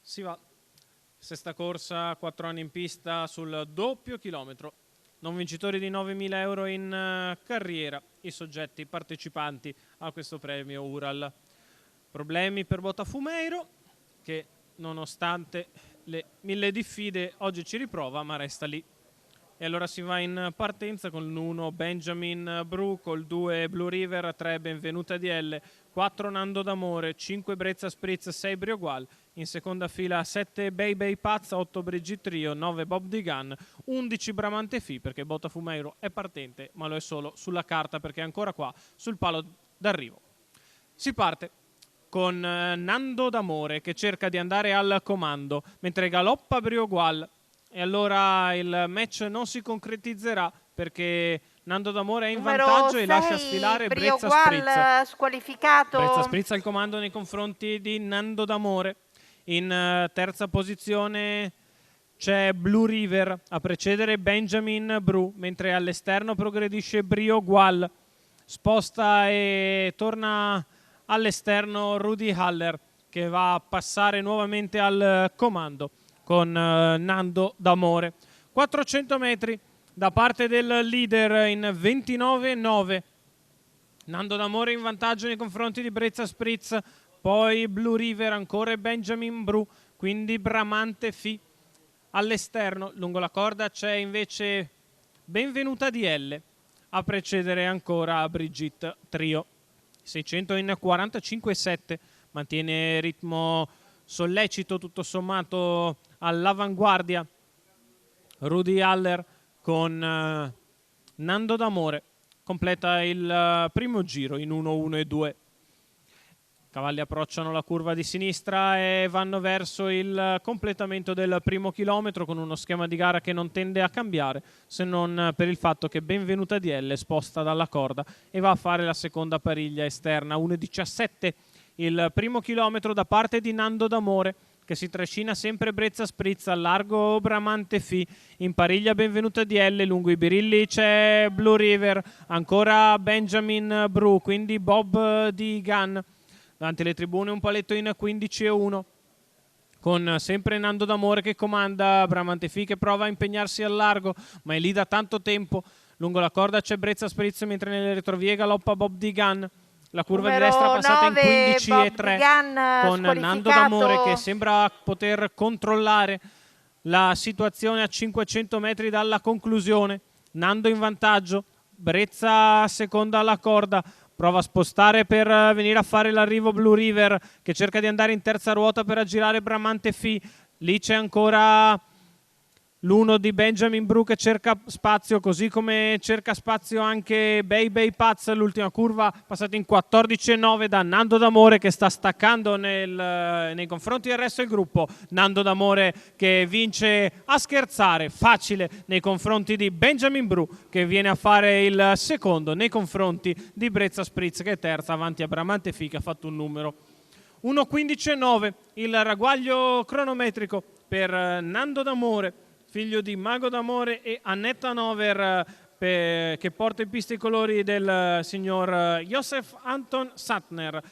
Si va. Sesta corsa, 4 anni in pista sul doppio chilometro. Non vincitori di 9.000 euro in carriera, i soggetti partecipanti a questo premio Ural. Problemi per Botafumeiro, che nonostante le 1000 diffide oggi ci riprova, ma resta lì. E allora si va in partenza con l'1 Benjamin Bru, col 2 Blue River, 3 Benvenuta DL, 4 Nando d'Amore, 5 Brezza Spritz, 6 Briogual. In seconda fila 7 Bay Pazza, 8 Brigitte Trio, 9 Bob Digan, 11 Bramante Fi, perché Botafumeiro è partente, ma lo è solo sulla carta perché è ancora qua sul palo d'arrivo. Si parte con Nando d'Amore che cerca di andare al comando, mentre galoppa Briogual. E allora il match non si concretizzerà perché Nando d'Amore è in vantaggio e lascia sfilare Brezza Spritz. Squalificato. Brezza Spritz al comando nei confronti di Nando d'Amore. In terza posizione c'è Blue River a precedere Benjamin Bru, mentre all'esterno progredisce Briogual. Sposta e torna all'esterno Rudy Haller che va a passare nuovamente al comando con Nando d'Amore. 400 metri da parte del leader in 29,9. Nando d'Amore in vantaggio nei confronti di Brezza Spritz, poi Blue River, ancora Benjamin Bru, quindi Bramante Fi. All'esterno, lungo la corda, c'è invece Benvenuta DL a precedere ancora Brigitte Trio. 600 in 45,7, mantiene ritmo sollecito tutto sommato all'avanguardia Rudy Haller con Nando d'Amore. Completa il primo giro in 1-1-2. Cavalli approcciano la curva di sinistra e vanno verso il completamento del primo chilometro con uno schema di gara che non tende a cambiare, se non per il fatto che Benvenuta DL sposta dalla corda e va a fare la seconda pariglia esterna. 1,17 il primo chilometro da parte di Nando d'Amore, che si trascina sempre Brezza Spritz, al largo Bramante Fi, in pariglia Benvenuta DL, lungo i birilli c'è Blue River, ancora Benjamin Bru, quindi Bob Digan. Davanti alle tribune un paletto in 15,1 con sempre Nando d'Amore che comanda, Bramante Fi che prova a impegnarsi al largo ma è lì da tanto tempo. Lungo la corda c'è Brezza Spritz, mentre nelle retrovie galoppa Bob Digan. La curva di destra passata in 15,3 con Nando d'Amore che sembra poter controllare la situazione a 500 metri dalla conclusione. Nando in vantaggio, Brezza seconda alla corda, prova a spostare per venire a fare l'arrivo Blue River che cerca di andare in terza ruota per aggirare Bramante Fi. Lì c'è ancora l'1 di Benjamin Bru che cerca spazio, così come cerca spazio anche Bay Paz. L'ultima curva passata in 14,9 da Nando d'Amore che sta staccando nei confronti del resto del gruppo. Nando d'Amore che vince a scherzare, facile nei confronti di Benjamin Bru che viene a fare il secondo nei confronti di Brezza Spritz che è terza avanti a Bramante Fi che ha fatto un numero 1,15,9 il ragguaglio cronometrico per Nando d'Amore, figlio di Mago d'Amore e Annetta Nover, che porta in pista i colori del signor Josef Anton Sattner.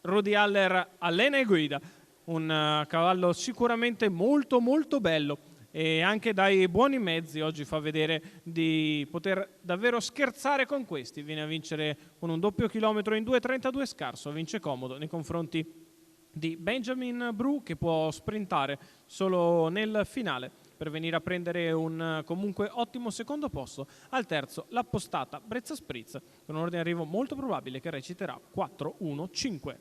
Rudy Haller allena e guida, un cavallo sicuramente molto molto bello e anche dai buoni mezzi oggi fa vedere di poter davvero scherzare con questi. Viene a vincere con un doppio chilometro in 2,32 scarso, vince comodo nei confronti di Benjamin Bru che può sprintare solo nel finale per venire a prendere un comunque ottimo secondo posto. Al terzo l'appostata Brezza Spritz con un ordine di arrivo molto probabile che reciterà 4-1-5.